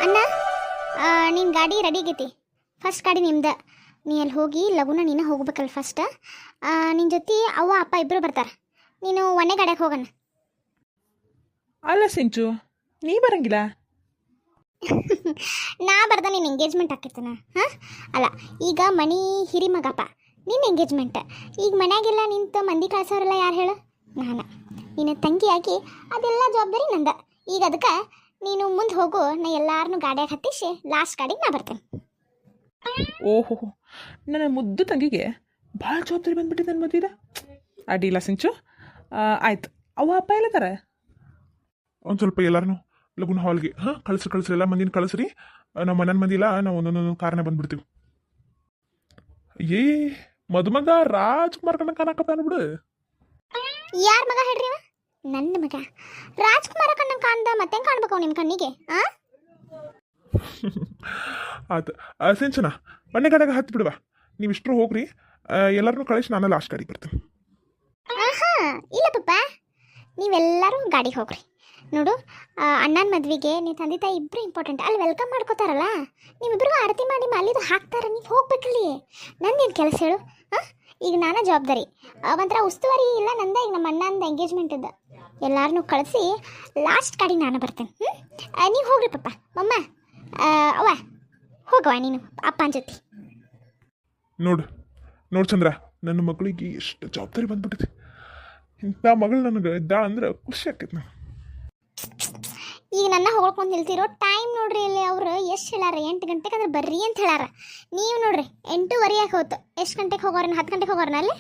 ಅಣ್ಣ, ನಿನ್ನ ಗಾಡಿ ರೆಡಿ ಆಗೈತಿ. ಫಸ್ಟ್ ಗಾಡಿ ನಿಮ್ದು. ನೀ ಅಲ್ಲಿ ಹೋಗಿ ಲಗುನ ನೀನು ಹೋಗ್ಬೇಕಲ್ಲ ಫಸ್ಟ್. ನಿನ್ನ ಜೊತೆ ಅವ್ವ ಅಪ್ಪ ಇಬ್ಬರು ಬರ್ತಾರೆ. ನೀನು ಒಂದೇ ಗಾಡಿಯಾಗ ಹೋಗೋಣ. ಅಲ್ಲ ಸಿಂಚು, ನೀ ಬರಂಗಿಲ್ಲ? ನಾ ಬರ್ದ ನಿನ್ನ ಎಂಗೇಜ್ಮೆಂಟ್ ಆಕೈತನ? ಹಾಂ ಅಲ್ಲ, ಈಗ ಮಣಿ ಹಿರಿ ಮಗಪ್ಪ ನಿನ್ನ ಎಂಗೇಜ್ಮೆಂಟ್. ಈಗ ಮನ್ಯಾಗೆಲ್ಲ ನಿಂತು ಮಂದಿ ಕಳ್ಸೋರೆಲ್ಲ ಯಾರು ಹೇಳು? ನಾನು ನಿನ್ನ ತಂಗಿಯಾಗಿ ಅದೆಲ್ಲ ಜವಾಬ್ದಾರಿ ನಂದ. ಈಗ ಅದಕ್ಕೆ ನೀನು ಮುಂದೆ ಹೋಗು, ನಾ ಎಲ್ಲಾರನ್ನೂ ಗಾಡಿಯಾಗ ಹತ್ತಿಸಿ ಲಾಸ್ಟ್ ಗಾಡಿಗೆ ನಾ ಬರ್ತೇನೆ. ಓಹೋ, ನನ್ನ ಮುದ್ದು ತಂಗಿಗೆ ಭಾಳ ಜವಾಬ್ದಾರಿ ಬಂದ್ಬಿಟ್ಟಿದೆ ನನ್ನ ಮದುವೆ. ಅಡ್ಡಿಲ್ಲ ಸಿಂಚು. ಆಯ್ತು, ಅವ್ವ ಅಪ್ಪ ಎಲ್ಲದಾರ? ಒಂದು ಸ್ವಲ್ಪ ಎಲ್ಲಾರನು ಲಗುನ ಹಾಲ್ಗೆ ಕಳಿಸ್ರಿ ಎಲ್ಲ ಮಂದಿನ ಕಳಿಸ್ರಿ. ನಾವು ಮನೆ ಮಂದಿ ಇಲ್ಲ, ನಾವು ಒಂದೊಂದೊಂದು ಕಾರಣ ಬಂದ್ಬಿಡ್ತೀವಿ. ಏ ಮದುಮಗ ರಾಜ್ಕುಮಾರ್ ಕಣ್ಣ ಕಾಣಕತ್ತಾನ ಬಿಡು. ಯಾರ ಮಗ ಹೇಳ್ರಿ ಅವ? ನನ್ನ ಮಗ ರಾಜ್ಕುಮಾರ ಕಣ್ಣ ಕಾಣ್ದ ಮತ್ತೆ ಕಾಣ್ಬೇಕು ನಿಮ್ಮ ಕಣ್ಣಿಗೆ? ಆಯ್ತು ಸಿಂಚನ, ಮನೆ ಗಾಡಿಯಾಗ ಹತ್ತಿ ಬಿಡುವ. ನೀವು ಇಷ್ಟರು ಹೋಗ್ರಿ, ಎಲ್ಲರನ್ನೂ ಕಳಿಸಿ ನಾನು ಲಾಸ್ಟ್ ಗಾಡಿಗೆ ಬರ್ತೀನಿ. ಇಲ್ಲ ಪಪ್ಪ, ನೀವೆಲ್ಲರೂ ಗಾಡಿಗೆ ಹೋಗ್ರಿ. ನೋಡು, ಅಣ್ಣನ ಮದುವೆಗೆ ನೀವು ತಂದೆ ತಾಯಿ ಇಬ್ಬರು ಇಂಪಾರ್ಟೆಂಟ್. ಅಲ್ಲಿ ವೆಲ್ಕಮ್ ಮಾಡ್ಕೋತಾರಲ್ಲ, ನೀವಿಬ್ಬರಿಗೂ ಆರತಿ ಮಾಡಿ ಮಾಲಿದು ಹಾಕ್ತಾರೆ. ನೀವು ಹೋಗ್ಬೇಕಲ್ಲಿ. ನಂದೇನು ಕೆಲಸ ಹೇಳು? ಈಗ ನಾನೇ ಜವಾಬ್ದಾರಿ, ಒಂಥರ ಉಸ್ತುವಾರಿ ಇಲ್ಲ ನಂದ. ಈಗ ನಮ್ಮ ಅಣ್ಣಂದು ಎಂಗೇಜ್ಮೆಂಟ್ ಇದ್ದ. ಎಲ್ಲಾರನ್ನೂ ಕಳಿಸಿ ಲಾಸ್ಟ್ ಗಾಡಿಗೆ ನಾನು ಬರ್ತೇನೆ. ನೀವು ಹೋಗ್ರಿ ಪಪ್ಪ. ಮಮ್ಮ, ಅವ್ವ ಹೋಗವ ನೀನು ಅಪ್ಪನ ಜೊತೆ. ನೋಡು ಚಂದ್ರ, ನನ್ನ ಮಗಳಿಗೆ ಎಷ್ಟು ಜವಾಬ್ದಾರಿ ಬಂದ್ಬಿಟ್ಟಿದೆ. ಇಂಥ ಮಗಳು ನನಗೆ ಇದ್ದ ಅಂದ್ರೆ ಖುಷಿ ಆಕೈತೆ. ನಾನು ಈಗ ನನ್ನ ಹೊಗಳ್ಕೊಂಡು ನಿಲ್ತಿರೋ ಟೈಮ್ ನೋಡ್ರಿ. ಇಲ್ಲಿ ಅವರು ಎಷ್ಟು ಹೇಳಾರ? 8 ಗಂಟೆಗೆ ಅಂದ್ರೆ ಬರ್ರಿ ಅಂತ ಹೇಳಾರ. ನೀವು ನೋಡ್ರಿ 8:15 ಹೋಯ್ತು. ಎಷ್ಟು ಗಂಟೆಗೆ ಹೋಗೋರನ್ನ? 10 ಗಂಟೆಗೆ ಹೋಗೋರನ್ನ. ಅಲ್ಲಿ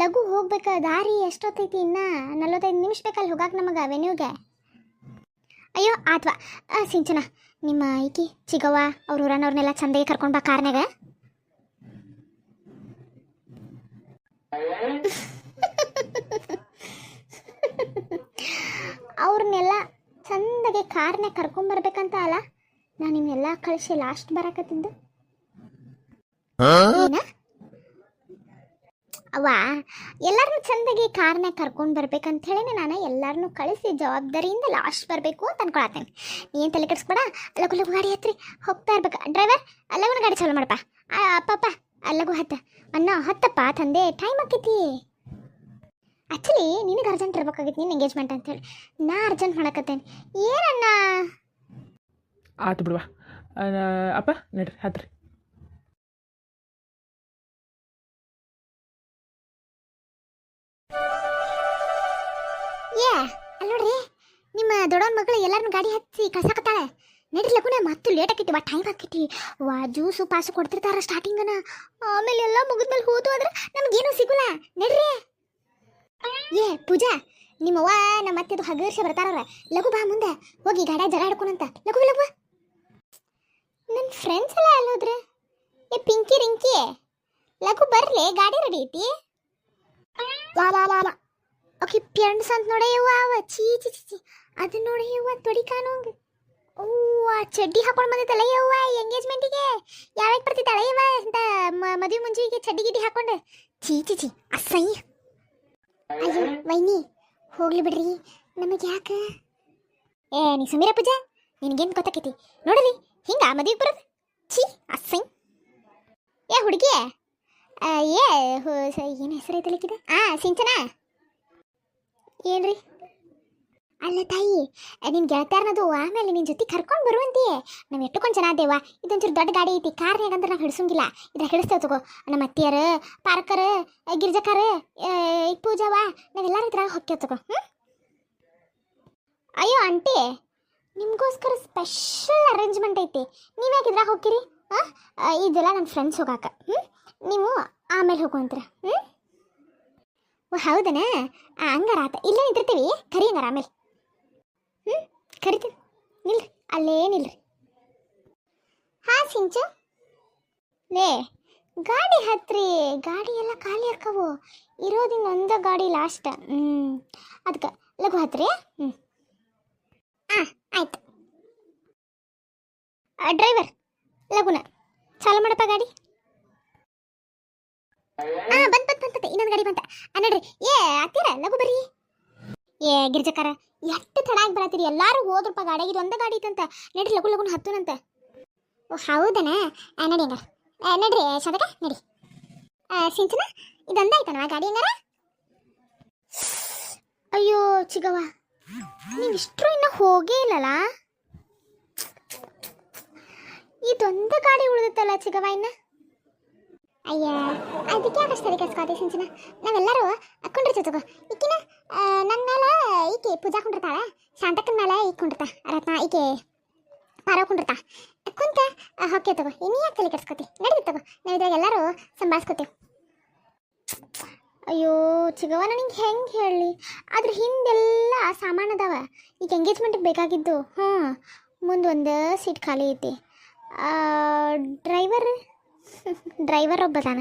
ಲಘು ಹೋಗ್ಬೇಕು. ದಾರಿ ಎಷ್ಟೊತ್ತೈತಿ? ಇನ್ನು 45 ನಿಮಿಷ ಬೇಕಲ್ಲಿ ಹೋಗಾಕ ನಮಗೆ ವೆನ್ಯೂಗೆ. ಅಯ್ಯೋ ಆತ್ವಾ ಸಿಂಚನ, ನಿಮ್ಮ ಈಕಿ ಚಿಗವ್ವ ಅವ್ರ ಊರನ್ನವ್ರನ್ನೆಲ್ಲ ಚಂದಾಗಿ ಕರ್ಕೊಂಡು ಬಾ ಕಾರ್ನಾಗ. ಅವ್ರನ್ನೆಲ್ಲ ಚಂದಾಗೆ ಕಾರ್ನಾಗ ಕರ್ಕೊಂಬರ್ಬೇಕಂತ ಅಲ್ಲ ನಾನು ನಿಮ್ನೆಲ್ಲ ಕಳಿಸಿ ಲಾಸ್ಟ್ ಬರಾಕತ್ತಿದ್ದೆ. ಏನ ಅವ್ವ, ಎಲ್ಲರನ್ನೂ ಚಂದಾಗಿ ಕಾರ್ನಾಗ ಕರ್ಕೊಂಡು ಬರ್ಬೇಕಂತ ಹೇಳಿ ನಾನು ಎಲ್ಲರನ್ನೂ ಕಳಿಸಿ ಜವಾಬ್ದಾರಿಯಿಂದ ಲಾಸ್ಟ್ ಬರಬೇಕು ಅಂತ ಅನ್ಕೊಳತ್ತೇನೆ. ಏನು ತಲೆ ಕೆಡಿಸ್ಬೇಡ. ಲಗು ಲಗು ಗಾಡಿ ಹತ್ರಿ, ಹೋಗ್ತಾ ಇರ್ಬೇಕು. ಡ್ರೈವರ್ ಅಲ್ಲಗೂ ಗಾಡಿ ಚಾಲು ಮಾಡಪ್ಪ. ಅಪ್ಪಪ್ಪ ಅಲ್ಲಗೂ ಅಣ್ಣ ಹತ್ತಪ್ಪ ತಂದೆ, ಟೈಮ್ ಆಕೈತಿ. ಆ್ಯಕ್ಚುಲಿ ನಿನಗೆ ಅರ್ಜೆಂಟ್ ಇರ್ಬೇಕಾಗಿತ್ತು, ನಿನ್ನ ಎಂಗೇಜ್ಮೆಂಟ್ ಅಂತೇಳಿ ನಾ ಅರ್ಜೆಂಟ್ ಮಾಡಕತ್ತೇನೆ. ಏನಣ್ಣ? ಆತು ಬಿಡುವ. ಅಪ್ಪ ನಡ್ರಿ ಹತ್ರಿ. ಅಲ್ಲಿ ನೋಡ್ರಿ, ನಿಮ್ಮ ದೊಡ್ಡವನ ಮಗಳು ಎಲ್ಲರನ್ನೂ ಗಾಡಿ ಹಚ್ಚಿ ಕಳ್ಸಾಕತ್ತಾಳೆ. ನಡ್ರಿ ಲಗುನ, ಮತ್ತು ಲೇಟ್ ಆಕೈತಿ. ಟೈಮ್ ಆಕೈತಿ. ಜ್ಯೂಸು ಪಾಸು ಕೊಡ್ತಿರ್ತಾರ ಸ್ಟಾರ್ಟಿಂಗನ. ಆಮೇಲೆ ಎಲ್ಲ ಮುಗಿದ್ಮೇಲೆ ಹೋದು ಅಂದ್ರೆ ನಮಗೇನು ಸಿಗೋಲ್ಲ. ನಡ್ರಿ. ಪೂಜಾ, ನಿಮ್ಮವ್ವ ನಮ್ಮ ಅತ್ತೆದು ಹಗರ್ಷ ಬರ್ತಾರವ್ರ. ಲಘು ಬಾ ಮುಂದೆ ಹೋಗಿ ಗಾಡಿಯಾಗ ಜಗಳ ಆಡ್ಕೊಳಂತ. ಲಘು ಲಘು. ನನ್ನ ಫ್ರೆಂಡ್ಸ್ ಎಲ್ಲ ಅಲ್ಲೋದ್ರೆ. ಪಿಂಕಿ ರಿಂಕಿ, ಲಘು ಬರ್ಲಿ, ಗಾಡಿ ರೆಡಿ ಐತಿ. ವಾ ವಾ ವಾ. ಓಕೆ ಫ್ರೆಂಡ್ಸ್ ಅಂತ ನೋಡೇ ಯವ್ವ. ಅವ ಚೀ ಚಿ ಚಿ ಅದು ನೋಡಿ ಯವ್ವ, ತೊಡಿ ಕಾಣೋಂಗ. ಅವ್ವ ಚಡ್ಡಿ ಹಾಕೊಂಡು ಬಂದಿದ್ದಲ್ಲ ಯವ್ವ ಎಂಗೇಜ್ಮೆಂಟಿಗೆ. ಯಾವಾಗ ಬರ್ತಿದ್ದಾಳೆ ಯವ್ವ ಅಂತ ಮದುವೆ ಮುಂಜಾನೆಗೆ ಚಡ್ಡಿ ಗಿಡ್ಡಿ ಹಾಕೊಂಡು. ಚೀ ಚಿ ಚಿ ಅಸಹ್ಯ. ಅಯ್ಯೋ ವೈನಿ, ಹೋಗ್ಲಿ ಬಿಡ್ರಿ, ನಮಗೆ ಯಾಕೆ? ನೀ ಸಮೀರ ಪೂಜಾ, ನಿನಗೇನು ಗೊತ್ತಾಕೈತಿ ನೋಡ್ರಿ ಹಿಂಗ ಮದುವೆಗೆ ಬರೋದು. ಛೀ ಅಸೈ. ಹುಡುಗಿ, ಏನು ಹೆಸರು ಐತಲಿಕ್ಕಿದೆ? ಸಿಂಚನ. ಏನ್ರಿ? ಅಲ್ಲ ತಾಯಿ, ನಿನ್ನ ಗೆಳತ್ಯಾರನದು ಆಮೇಲೆ ನಿನ್ನ ಜೊತೆ ಕರ್ಕೊಂಡು ಬರುವಂತೆಯೇ. ನಾವು ಎಷ್ಟೊಂದು ಜನ ಅದೇವ. ಇದೊಂಚೂರು ದೊಡ್ಡ ಗಾಡಿ ಐತಿ, ಕಾರ್ನಾಗಂದ್ರೆ ನಾವು ಹಿಡಿಸೋಂಗಿಲ್ಲ. ಇದ್ರ ಹಿಡಿಸ್ತೇವೆ ತಗೋ. ನಮ್ಮ ಅತ್ತಿಯರು, ಪಾರ್ಕರ್, ಗಿರ್ಜಕಾರ, ಪೂಜಾವ, ನಾವೆಲ್ಲರೂ ಇದ್ರಾಗ ಹೊಕ್ಕೇವ್ ತಗೋ. ಅಯ್ಯೋ ಆಂಟಿ, ನಿಮಗೋಸ್ಕರ ಸ್ಪೆಷಲ್ ಅರೇಂಜ್ಮೆಂಟ್ ಐತಿ. ನೀವ್ಯಾಕೆ ಇದ್ರಾಗ ಹೋಗ್ತೀರಿ? ಇದೆಲ್ಲ ನನ್ನ ಫ್ರೆಂಡ್ಸ್ ಹೋಗಾಕ. ನೀವು ಆಮೇಲೆ ಹೋಗುವಂತ್ರ. ಹೌದನ? ಹಂಗಾರ ಆತ. ಇಲ್ಲೇ ನಿಂತಿರ್ತೀವಿ, ಕರಿ ಹಂಗಾರ ಆಮೇಲೆ. ಕರಿತೀನಿ, ನಿಲ್ರಿ ಅಲ್ಲೇ ನಿಲ್ರಿ. ಸಿಂಚು ಲೇ, ಗಾಡಿ ಹತ್ರಿ. ಗಾಡಿ ಎಲ್ಲ ಖಾಲಿ ಹಾಕವು. ಇರೋದಿನ ಒಂದ ಗಾಡಿ ಲಾಸ್ಟ್. ಅದಕ್ಕೆ ಲಘು ಹತ್ರಿ. ಆಯ್ತು. ಡ್ರೈವರ್ ಲಘುನ ಚಾಲು ಮಾಡಪ್ಪ ಗಾಡಿ. ಬಂತ ಇನ್ನೊಂದು ಗಾಡಿ ಬಂತ. ನೋಡ್ರಿ, ಅತ್ತೀರ ಲಘು ಬರ್ರಿ. ಗಿರ್ಜಕಾರ ಎಷ್ಟು ತಡ ಆಗಿ ಬರತ್ತೀರಿ ಎಲ್ಲಾರು ಹೋದ್ರಪ್ಪ ಗಾಡಿಗೆ ಇದು ಒಂದೇ ಗಾಡಿ ಐತಂತ ನಡ್ರಿ ಲಗು ಲಗುನ್ ಹತ್ತುನಂತ ಓ ಹೌದನ ನಡಿ ಹಂಗಾರ ನಡ್ರಿ ಶಾಂತಕ ನಡಿ ಸಿಂಚನ ಇದೊಂದೇ ಐತನವ ಗಾಡಿ ಹಂಗಾರ ಅಯ್ಯೋ ಚಿಗವ್ವ ನೀವು ಇಷ್ಟರು ಇನ್ನೂ ಹೋಗೇ ಇಲ್ಲಲ್ಲ ಇದೊಂದು ಗಾಡಿ ಉಳಿದಿತ್ತಲ್ಲ ಚಿಗವ್ವ ಇನ್ನ ಅಯ್ಯ ಅದಕ್ಕೆ ಯಾಕಷ್ಟು ತಲೆ ಕೆಡ್ಸ್ಕೊತಿ ಸಿಂಚನ ನಾವೆಲ್ಲರೂ ಹಾಕೊಂಡಿರ್ತೀವಿ ತಗೋ ಈಕಿನ ನನ್ನ ಮೇಲೆ ಈಕೆ ಪೂಜಾ ಕೊಂಡಿರ್ತಾಳೆ ಶಾಂತಕ್ಕನ ಮೇಲೆ ಈಕೆ ಕೊಂಡಿರ್ತಾ ರತ್ನ ಈಕೆ ಪಾರ ಕೊಂಡಿರ್ತಾ ಕುಂತ ಹೊಕ್ಕೆ ತಗೋ ಇನ್ನು ಯಾಕೆ ತಲೆ ಕೆಡ್ಸ್ಕೊತಿ ನಡೀತಿ ತಗೋ ನಾವು ಇದ್ರಾಗ ಎಲ್ಲರೂ ಸಂಭಾಳಿಸ್ಕೊತೀವಿ ಅಯ್ಯೋ ಚಿಗವ್ವ ನನಗೆ ಹೆಂಗೆ ಹೇಳಲಿ ಅದ್ರ ಹಿಂದೆಲ್ಲ ಸಾಮಾನು ಅದಾವ ಈಗ ಎಂಗೇಜ್ಮೆಂಟಿಗೆ ಬೇಕಾಗಿದ್ದು ಮುಂದೆ ಒಂದು ಸೀಟ್ ಖಾಲಿ ಐತಿ ಡ್ರೈವರ್ ಒಬ್ಬದಾನ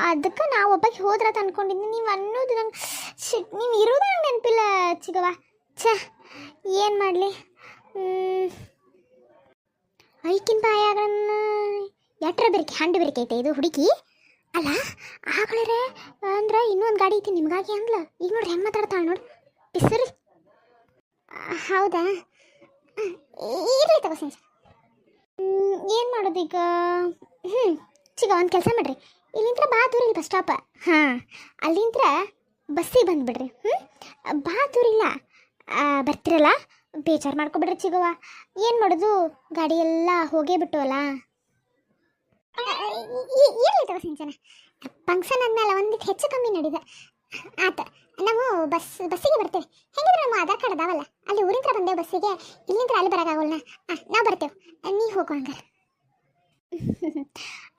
ಅದಕ್ಕೆ ನಾವು ಒಬ್ಬಕ್ಕೆ ಹೋದ್ರತ ಅನ್ಕೊಂಡಿದ್ದೀನಿ ನೀವು ಅನ್ನೋದು ನಂಗೆ ನೀವು ಇರೋದು ನಂಗೆ ನೆನಪಿಲ್ಲ ಚಿಗವ್ವ ಏನು ಮಾಡಲಿ ಐಕಿನ ಬಾಯಾಗನ್ನ ಎಟ್ರ ಬೆರಿಕೆ ಹಂಡು ಬೆರಿಕೆ ಐತೆ ಇದು ಹುಡುಗಿ ಅಲ್ಲ ಆಗಳರೆ ಅಂದ್ರೆ ಇನ್ನೊಂದು ಗಾಡಿ ಐತಿ ನಿಮಗಾಗಿ ಅಂದ್ಲ ಈಗ ನೋಡ್ರಿ ಹೆಂಗೆ ಮಾತಾಡ್ತಾಳೆ ನೋಡಿ ಬಿಸರಿ ಹೌದಾ ಇರಲಿ ತಗೋ ಸಂಜೆ ಏನು ಮಾಡೋದು ಈಗ ಚಿಗ ಒಂದು ಕೆಲಸ ಮಾಡಿರಿ ಇಲ್ಲಿಂತ್ರ ಬಾ ದೂರ ಇಲ್ಲ ಬಸ್ ಸ್ಟಾಪ್ ಅಲ್ಲಿಂತ್ರ ಬಸ್ಸಿಗೆ ಬಂದುಬಿಡ್ರಿ ಬಾ ದೂರ ಇಲ್ಲ ಬರ್ತಿರಲ್ಲ ಬೇಜಾರು ಮಾಡ್ಕೊಬಿಡ್ರಿ ಚಿಗವ್ವ ಏನು ಮಾಡೋದು ಗಾಡಿ ಎಲ್ಲ ಹೋಗೇ ಬಿಟ್ಟವಲ್ಲ ಇರಲಿ ತಗೋ ಸಿಂಚನ ಫಂಕ್ಷನ್ ಆದ್ಮೇಲೆ ಒಂದಿಟ್ಟು ಹೆಚ್ಚು ಕಮ್ಮಿ ನಡೀದ ಆತ ನಾವು ಬಸ್ಸಿಗೆ ಬರ್ತೇವೆ ಹೆಂಗಿದ್ರೆ ನಮ್ಮ ಆಧಾರ್ ಕಾರ್ಡ್ ಅದಾವಲ್ಲ ಅಲ್ಲಿ ಊರಿಂತ್ರ ಬಂದೇವು ಬಸ್ಸಿಗೆ ಇಲ್ಲಿಂತ್ರ ಅಲ್ಲಿ ಬರೋಕ್ಕಾಗಲ್ಲ ನಾವು ಬರ್ತೇವೆ ನೀ ಹೋಗೋ ಹಂಗಾರೆ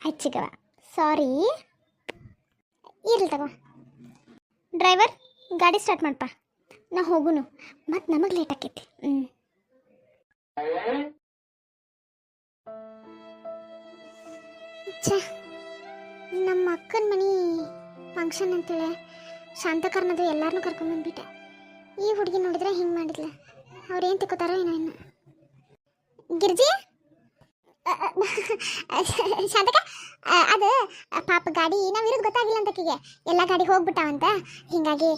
ಆಯ್ತು ಚಿಗವ್ವ ಸಾರಿ ಇರಲಿ ತಗೋ ಡ್ರೈವರ್ ಗಾಡಿ ಸ್ಟಾರ್ಟ್ ಮಾಡಪ್ಪ ನಾ ಹೋಗುನು ಮತ್ತು ನಮಗೆ ಲೇಟ್ ಆಕೈತಿ ನಮ್ಮ ಅಕ್ಕನ ಮನೆ ಫಂಕ್ಷನ್ ಅಂತೇಳಿ ಶಾಂತಕರ್ನದು ಎಲ್ಲರನ್ನೂ ಕರ್ಕೊಂಡ್ಬಂದ್ಬಿಟ್ಟೆ ಈ ಹುಡುಗಿ ನೋಡಿದ್ರೆ ಹಿಂಗೆ ಮಾಡಿದ್ಲ ಅವ್ರೇನು ತಿಕ್ಕೋತಾರೋ ಏನೋ ಇನ್ನು ಗಿರ್ಜಿ ಶಾಂತಕ ಅದು ಪಾಪ ಗಾಡಿ ನಾವಿರೋದು ಗೊತ್ತಾಗಿಲ್ಲ ಅಂತ ಆಕಿಗೆ ಎಲ್ಲ ಗಾಡಿ ಹೋಗ್ಬಿಟ್ಟಾವಂತ ಹೀಗಾಗಿ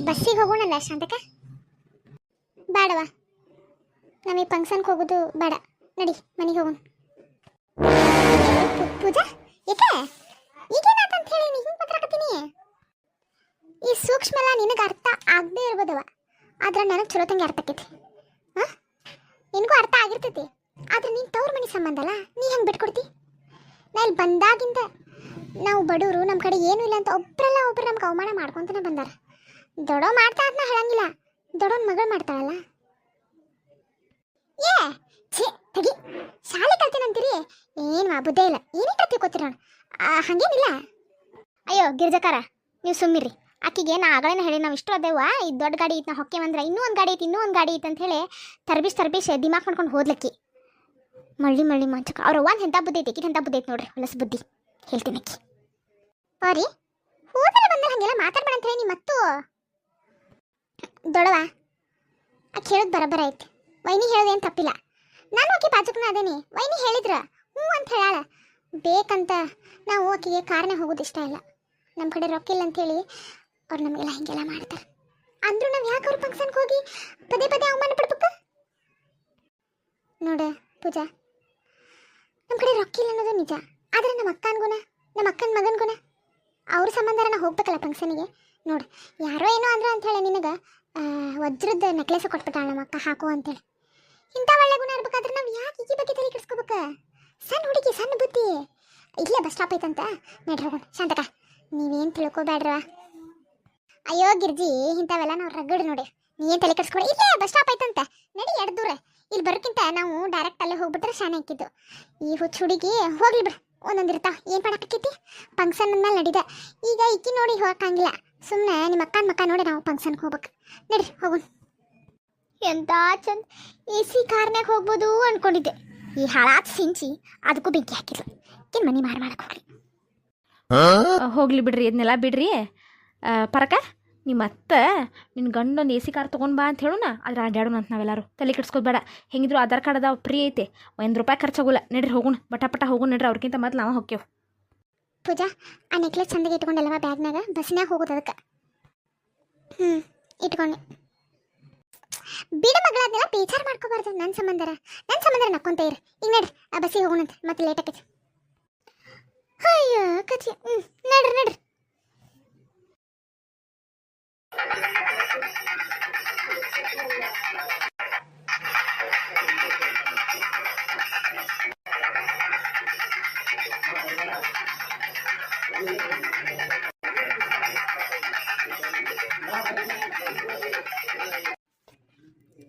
ಬಸ್ಸಿಗೆ ಹೋಗೋಣಲ್ಲ ಶಾಂತಕ ಬೇಡವಾ ನಮಗೆ ಫಂಕ್ಷನ್ಗೆ ಹೋಗೋದು ಬೇಡ ನಡಿ ಮನೆಗೆ ಹೋಗೋಣ ಪೂಜಾ ಯಾಕೆ ಈಗೇನಾತಂತ ಹೇಳಿ ನೀ ಹಿಂಗೆ ಮಾತಾಡಕತ್ತೀನಿ ಈ ಸೂಕ್ಷ್ಮ ಎಲ್ಲ ನಿನಗೆ ಅರ್ಥ ಆಗದೆ ಇರ್ಬೋದವ ಆದ್ರೆ ನನಗೆ ಚಲೋ ತಂಗೆ ಅರ್ಥ ಆಕೈತಿ ನಿನಗೂ ಅರ್ಥ ಆಗಿರ್ತೈತಿ ಆದ್ರೆ ನೀನು ತವ್ರ ಮನೆ ಸಂಬಂಧ ಅಲ್ಲ ನೀ ಹೆಂಗೆ ಬಿಟ್ಕೊಡ್ತಿ ನಾ ಇಲ್ಲಿ ಬಂದಾಗಿಂದ ನಾವು ಬಡವರು ನಮ್ಮ ಕಡೆ ಏನೂ ಇಲ್ಲ ಅಂತ ಒಬ್ಬರು ನಮ್ಗೆ ಅವಮಾನ ಮಾಡ್ಕೊತಾನೆ ಬಂದಾರ ದೊಡೋ ಮಾಡ್ತಾ ಅದನ್ನ ಹೇಳಂಗಿಲ್ಲ ದೊಡೋನ್ ಮಗಳು ಮಾಡ್ತಾಳಲ್ಲ ಏ ಛೇ ತಗಿ ಶಾಲೆ ಕಲ್ತೀನಂತೀರಿ ಏನು ಬುದ್ಧೇ ಇಲ್ಲ ಏನೇ ತಿಳ್ಕೊತೀರ ನೋಡು ಹಾಗೇನಿಲ್ಲ ಅಯ್ಯೋ ಗಿರ್ಜಕಾರ ನೀವು ಸುಮ್ಮಿರಿ ಆಕಿಗೆ ನಾ ಆಗಳೇನ ಹೇಳಿ ನಾವು ಇಷ್ಟು ಅದೇವ ಈ ದೊಡ್ಡ ಗಾಡಿ ಐತೆ ನಾ ಹೊಕ್ಕೆ ಬಂದ್ರೆ ಇನ್ನೂ ಒಂದು ಗಾಡಿ ಐತೆ ಅಂತ ಹೇಳಿ ತರ್ಬಿಸ್ ದಿಮಾಕ್ ಮಾಡ್ಕೊಂಡು ಹೋದ್ಲಕ್ಕಿ ಮಳ್ಳಿ ಮಂಚಕ ಅವ್ರ ಒಂದು ಎಂಥ ಬುದ್ಧಿ ಐತಿ ಎಂಥ ಬುದ್ಧಿ ಐತಿ ನೋಡ್ರಿ ಹೊಲಸು ಬುದ್ಧಿ ಹೇಳ್ತೀನಿ ಅಕ್ಕಿ ಅವ್ರಿ ಹೋದಲ್ಲ ಬಂದ್ರೆ ಹಾಗೆಲ್ಲ ಮಾತಾಡ್ಬೇಡ ಅಂತ ಹೇಳಿ ಮತ್ತು ದೊಡವ ಆಕೆ ಹೇಳೋದು ಬರಬರ ಐತಿ ವೈನಿ ಹೇಳೋದೇನು ತಪ್ಪಿಲ್ಲ ನಾನು ಆಕೆ ಬಾಜುಕ್ನ ಅದೇನಿ ವೈನಿ ಹೇಳಿದ್ರ ಹ್ಞೂ ಅಂತ ಹೇಳಾಳ ಬೇಕಂತ ನಾವು ಆಕೆಗೆ ಕಾರ್ನೇ ಹೋಗೋದು ಇಷ್ಟ ಇಲ್ಲ ನಮ್ಮ ಕಡೆ ರೊಕ್ಕ ಇಲ್ಲ ಅಂತೇಳಿ ಅವ್ರು ನಮಗೆಲ್ಲ ಹಿಂಗೆಲ್ಲ ಮಾಡ್ತಾರೆ ಅಂದ್ರೂ ನಾವು ಯಾಕೆ ಅವ್ರ ಫಂಕ್ಷನ್ಗೆ ಹೋಗಿ ಪದೇ ಅವಮಾನ ಪಡ್ಬೇಕು ನೋಡ ಪೂಜಾ ನಮ್ಮ ಕಡೆ ರೊಕ್ಕ ಇಲ್ಲ ಅನ್ನೋದು ನಿಜ ಆದರೆ ನಮ್ಮ ಅಕ್ಕನ ಮಗನ್ಗುಣ ಅವ್ರ ಸಂಬಂಧನ ಹೋಗ್ಬೇಕಲ್ಲ ಫಂಕ್ಷನಿಗೆ ನೋಡು ಯಾರೋ ಏನೋ ಅಂದ್ರ ಅಂಥೇಳಿ ನಿನಗೆ ವಜ್ರದ ನೆಕ್ಲೆಸ್ ಕೊಟ್ಬಿಟ್ಟಾಳ ನಮ್ಮ ಅಕ್ಕ ಹಾಕು ಅಂತೇಳಿ ಇಂಥ ಒಳ್ಳೆ ಗುಣ ಇರ್ಬೇಕಾದ್ರೆ ನಾವು ಯಾಕೆ ಈಕಿ ಬಗ್ಗೆ ತಲೆ ಕೆಡಿಸ್ಕೋಬೇಕು ಸಣ್ಣ ಹುಡುಗಿ ಸಣ್ಣ ಬುದ್ಧಿ ಇಲ್ಲೇ ಬಸ್ ಸ್ಟಾಪ್ ಐತಂತ ನಡ್ರಿ ಹೋಗೋಣ ಶಾಂತಕ ನೀವೇನು ತಿಳ್ಕೊಬೇಡ್ರ ಅಯ್ಯೋ ಗಿರ್ಜಿ ಇಂಥವೆಲ್ಲ ನಾವು ರಗಡ್ ನೋಡಿ ನೀವೇನು ತಲೆ ಕೆಡಿಸ್ಕೊಬೇಡ ಇಲ್ಲೇ ಬಸ್ ಸ್ಟಾಪ್ ಐತಂತ ನಡಿ ಎರಡು ದೂರ ಇಲ್ಲಿ ಬರೋಕ್ಕಿಂತ ನಾವು ಡೈರೆಕ್ಟ್ ಅಲ್ಲೇ ಹೋಗ್ಬಿಟ್ರೆ ಶಾನೆ ಹಾಕಿದ್ದು ಈ ಹುಚ್ಚು ಹುಡುಗಿ ಹೋಗ್ಲಿ ಬಿಡು ಒಂದೊಂದು ಇರ್ತಾವ ಏನು ಮಾಡಾಕೈತಿ ಫಂಕ್ಷನ್ ಅಂದ್ಮೇಲೆ ನಡೀದ ಈಗ ಇಕ್ಕಿ ನೋಡಿ ಹೋಗಕ್ಕಾಗಿಲ್ಲ ಸುಮ್ಮನೆ ನಿಮ್ಮ ಅಕ್ಕನ ಮಕ್ಕ ನೋಡಿ ನಾವು ಫಂಕ್ಷನ್ಗೆ ಹೋಗ್ಬೇಕು ನಡ್ರಿ ಹೋಗೋಣ ಎಂತ ಚಂದ ಎ ಸಿ ಕಾರ್ನಾಗ ಹೋಗ್ಬೋದು ಅನ್ಕೊಂಡಿದ್ದೆ ಈ ಹಾಳಾತ್ ಸಿಂಚಿ ಅದಕ್ಕೂ ಬೆಂಕಿ ಹಾಕಿಲ್ಲ ಏನು ಮನೆ ಮಾಡಕ್ಕೆ ಹೋಗ್ಲಿ ಹೋಗ್ಲಿ ಬಿಡ್ರಿ ಇದನ್ನೆಲ್ಲ ಬಿಡ್ರಿ ಪರಕ ನಿಮ್ಮ ಅತ್ತೆ ನಿನ್ನ ಗಂಡೊಂದು ಎ ಸಿ ಕಾರ್ ತೊಗೊಂಡು ಬಾ ಅಂತ ಹೇಳೋಣ ಅದ್ರ ಅಡ್ಯಾಡೋಣ ಅಂತ ನಾವೆಲ್ಲರೂ ತಲೆ ಕೆಡ್ಸ್ಕೊಬೇಡ ಹೆಂಗಿದ್ರು ಆಧಾರ್ ಕಾರ್ಡ್ ಅದಾವ ಫ್ರೀ ಐತೆ ₹1 ಖರ್ಚಾಗೋಲ್ಲ ನಡ್ರಿ ಹೋಗೋಣ ಪಟ ಹೋಗೋಣ ನಡ್ರಿ ಅವ್ರಿಗಿಂತ ಮೊದಲು ನಾವು ಹೋಗ್ತೇವೆ ಪೂಜಾ ಆ ನೆಕ್ಲೆಸ್ ಚಂದಾಗಿ ಇಟ್ಕೊಂಡಲ್ಲವ ಬ್ಯಾಗ್ನಾಗ ಬಸ್ನಾಗ ಹೋಗೋದು ಅದಕ್ಕೆ ಇಟ್ಕೊಂಡು ಬಿಡ ಮಗಳ ಅದನ್ನೆಲ್ಲ ಬೇಜಾರು ಮಾಡ್ಕೋಬಾರ್ದು. ನನ್ನ ಸಂಬಂಧರ ನಕ್ಕೊಂತ ಇರು. ಈಗ ನಡ್ರಿ ಆ ಬಸ್ಸಿಗೆ ಹೋಗೋಣಂತ, ಮತ್ತೆ ಲೇಟ್ ಆಕೈತಿ. ಅಯ್ಯೋ ಕಚಿ. ನಡ್ರಿ.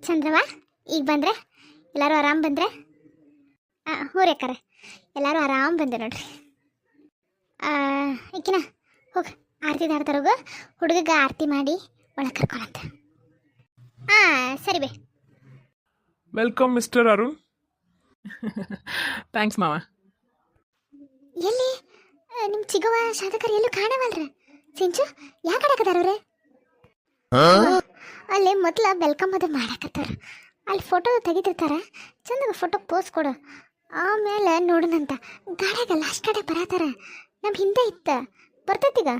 ಚಂದ್ರವ್ವ ಈಗ ಬಂದ್ರೆ ಎಲ್ಲರೂ ಆರಾಮ್ ಬಂದ್ರೆ? ಹ್ಞೂ ರೇಕಾರ ಎಲ್ಲರೂ ಆರಾಮ್ ಬಂದೆ ನೋಡ್ರಿ. ಈಕಿನ ಹೋಗಿ ಆರತಿ ದಾಡ್ತಾರೋಗು, ಹುಡುಗಗೆ ಆರತಿ ಮಾಡಿ ಒಳಗೆ ಕರ್ಕೊಳಂತ. ಸರಿ ಬೇ. Welcome mister Arun. ಥ್ಯಾಂಕ್ಸ್ ಮಾವ. ಎಲ್ಲಿ ನಿಮ್ಮ ಚಿಗವ ಶಾತಕರು ಎಲ್ಲೂ ಕಾಣವಲ್ರ? ಸಿಂಚು ಯಾಕೆ ಆಡಕತ್ತಾರವ್ರೆ? ಅಲ್ಲಿ ಮೊದಲ ವೆಲ್ಕಮ್ ಅದು ಮಾಡಾಕತ್ತಾರ. ಅಲ್ಲಿ ಫೋಟೋ ತೆಗಿತಿರ್ತಾರ, ಚಂದಾಗ ಫೋಟೋ ಪೋಸ್ ಕೊಡು. ಆಮೇಲೆ ನೋಡೋಣಂತ. ಗಾಡ್ಯಾಗ ಲಾಸ್ಟ್ ಕಡೆ ಬರತ್ತಾರ. ನಮ್ಮ ಹಿಂದೆ ಇತ್ತ ಬರ್ತೈತೀಗ.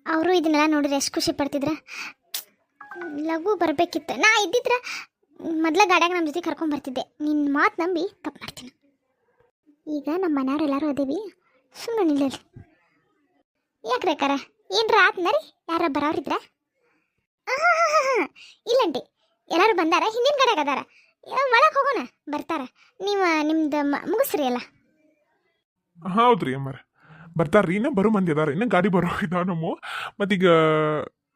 ಅವರು ಇದನ್ನೆಲ್ಲ ನೋಡಿದ್ರೆ ಎಷ್ಟು ಖುಷಿ ಪಡ್ತಿದ್ರ. ಲಘು ಬರಬೇಕಿತ್ತು. ನಾ ಇದ್ದಿದ್ರೆ ಮೊದಲ ಗಾಡ್ಯಾಗ ನಮ್ಮ ಜೊತೆ ಕರ್ಕೊಂಬರ್ತಿದ್ದೆ. ನಿನ್ನ ಮಾತು ನಂಬಿ ತಪ್ಪು ಮಾಡ್ತೀನಿ. ಈಗ ನಮ್ಮ ಮನೆಯವ್ರೆಲ್ಲರೂ ಅದೇವಿ, ಸುಮ್ಮನೆ ನಿಲ್ಲಲಿ. ಯಾಕೆ ರೇಕಾರ ಏನ್ರ ಆತ್ನರಿ? ಯಾರ ಬರೋರಿದ್ರ? ಇಲ್ಲಂಟಿ, ಎಲ್ಲರೂ ಬಂದಾರ. ಹಿಂದಿನ ಕಡೆಗೆ ಅದಾರ. ಒಳಗೆ ಹೋಗೋಣ, ಬರ್ತಾರ. ನೀವು ನಿಮ್ದು ಮುಗಿಸ್ರಿ ಎಲ್ಲ. ಹೌದ್ರಿ ಅಮ್ಮಾರ ಬರ್ತಾರ್ರಿ. ಇನ್ನ ಬರೋ ಮಂದಿ ಅದಾರ, ಇನ್ನ ಗಾಡಿ ಬರೋ ಇದಾವ ನಮ್ಮ. ಮತ್ತೀಗ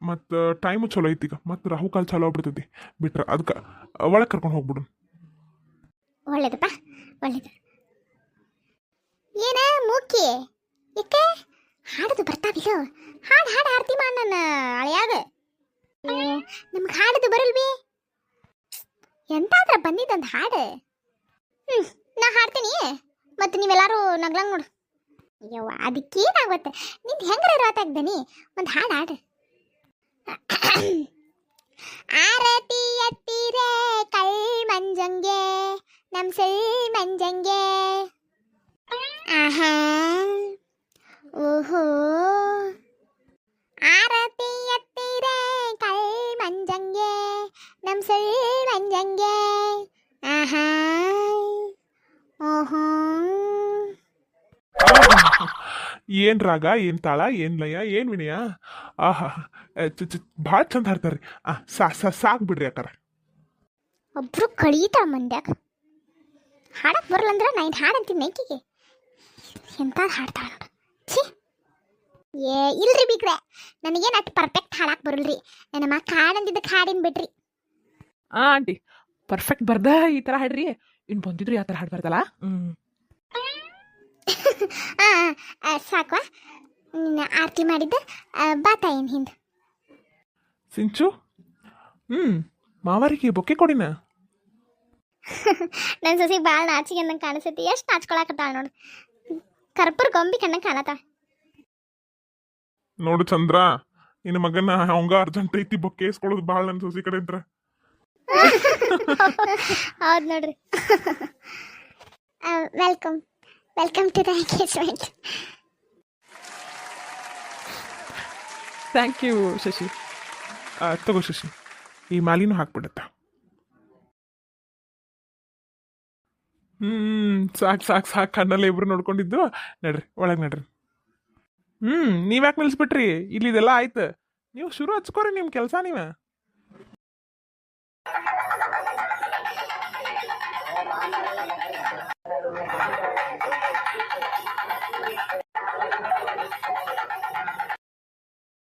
ಮತ್ತು ಟೈಮು ಚಲೋ ಐತಿ. ಈಗ ಮತ್ತು ರಾಹುಕಾಲ ಚಾಲೋ ಆಗ್ಬಿಡ್ತೈತಿ ಬಿಟ್ರೆ. ಅದಕ್ಕೆ ಒಳಗೆ ಕರ್ಕೊಂಡು ಹೋಗ್ಬಿಡು. ಒಳ್ಳೇದಪ್ಪ, ಒಳ್ಳೇದು. ಏನ ಮೂಕಿ ಯಾಕೆ ಹಾಡೋದು ಬರ್ತಾವಿಲ್ಲೋ? ಹಾಡು ಆರತಿ ಮಾಡಿ ನನ್ನ ಹಳೆಯಾಗ. ನಮ್ಗೆ ಹಾಡೋದು ಬರಲ್ವಿ? ಎಂತಾದ್ರ ಬಂದಿದ್ದಂದು ಹಾಡು. ನಾ ಹಾಡ್ತೀನಿ, ಮತ್ತು ನೀವೆಲ್ಲರೂ ನಗ್ಲಂಗೆ ನೋಡು. ಅಯ್ಯವ್ವ ಅದಕ್ಕೇನಾಗುತ್ತೆ? ನಿಂದು ಹೆಂಗ್ರ ರಾತಾಗ್ದನಿ ಒಂದು ಹಾಡು. ಆರತಿ ಎತ್ತಿರೆ ಕಳ್ ಮಂಜಂಗೆ ನಮ್ ಸೆಳ್ ಮಂಜಂಗೆ. ಆಹಾ ಓಹೋ. ಆರತಿ ಎತ್ತಿರೆ ಕಳ್ ಮಂಜಂಗೆ ನಮ್ ಸೆಳ್ ಮಂಜಂಗೆ. ಆಹಾ ಓಹೋ. ಏನ್ ರಾಗ, ಏನ್ ತಾಳ, ಏನ್ ಲಯ, ಏನ್ ವಿನಯ. ಆಹಾ ಭಾಳ ಚಂದ ಹಾಡ್ತಾರ್ರಿ. ಸಾಕು ಬಿಡ್ರಿ ಅಕ್ಕಾರ. ಒಬ್ರು ಕಳೀತಾರ ಮಂದ್ಯಾಗ. ಹಾಡಕ್ ಬರಲ್ಲಂದ್ರ ನಾ ಇದು ಹಾಡಂತೀನಿ ನೈಕಿಗೆ. ಎಂತ ಹಾಡ್ತಾಳ ನೋಡು. ಛೀ ಇಲ್ರಿ ಬಿಗ್ರೆ, ನನಗೇನು ಅಷ್ಟು ಪರ್ಫೆಕ್ಟ್ ಹಾಡಕ್ ಬರಲ್ರಿ. ನನ್ನ ಮಕ್ಕ ಹಾಡಂದಿದ್ದಕ್ಕೆ ಹಾಡಿನ ಬಿಡ್ರಿ. ಆಂಟಿ ಪರ್ಫೆಕ್ಟ್ ಬರ್ದ ಈ ಥರ ಹಾಡ್ರಿ. ಇನ್ನು ಬಂದಿದ್ರು ಯಾವ ಥರ ಹಾಡು ಬರ್ದಲ್ಲ. ಸಾಕ್ವಾ ಆರತಿ ಮಾಡಿದ್ದ ಬಾತ ಏನು ಹಿಂದೆ. ಸಿಂಚು ಮಾವಾರಿಗೆ ಬೊಕ್ಕೆ ಕೊಡಿನ. ನನ್ನ ಸೊಸಿ ಭಾಳ ನಾಚಿಗೆ ಅಂದಂಗೆ ಕಾಣಿಸ್ತೈತಿ. ಎಷ್ಟು ನಾಚ್ಕೊಳಕತ್ತಾಳ ನೋಡು. ಕರ್ಪೂರ ಗೊಂಬಿ ಕಣ್ಣಂಗೆ ಕಾಣತ್ತಾಳ. ನೋಡು ಚಂದ್ರ, ನಿನ್ನ ಮಗನ ಅವಂಗ ಅರ್ಜೆಂಟ್ ಐತಿ ಬೊಕ್ಕೆ ಇಸ್ಕೊಳ್ಳೋದು ಭಾಳ ನನ್ನ ಸೊಸಿ ಕಡೆ ಇದ್ರ. ಹೌದು ನೋಡ್ರಿ. Welcome to the engagement. Thank you Shashi. ತಗೋ ಶಶಿ, ಈ ಮಾಲಿನೂ ಹಾಕ್ಬಿಡತ್ತ. ಸಾಕು ಕಣ್ಣಲ್ಲೇ ಇಬ್ರು ನೋಡ್ಕೊಂಡಿದ್ದು. ನಡ್ರಿ ಒಳಗೆ ನಡ್ರಿ. ನೀವ್ಯಾಕೆ ನಿಲ್ಸ್ಬಿಟ್ರಿ? ಇಲ್ಲಿ ಇದೆಲ್ಲ ಆಯ್ತು, ನೀವು ಶುರು ಹಚ್ಕೋರಿ ನಿಮ್ಮ ಕೆಲಸ. ನೀವೇ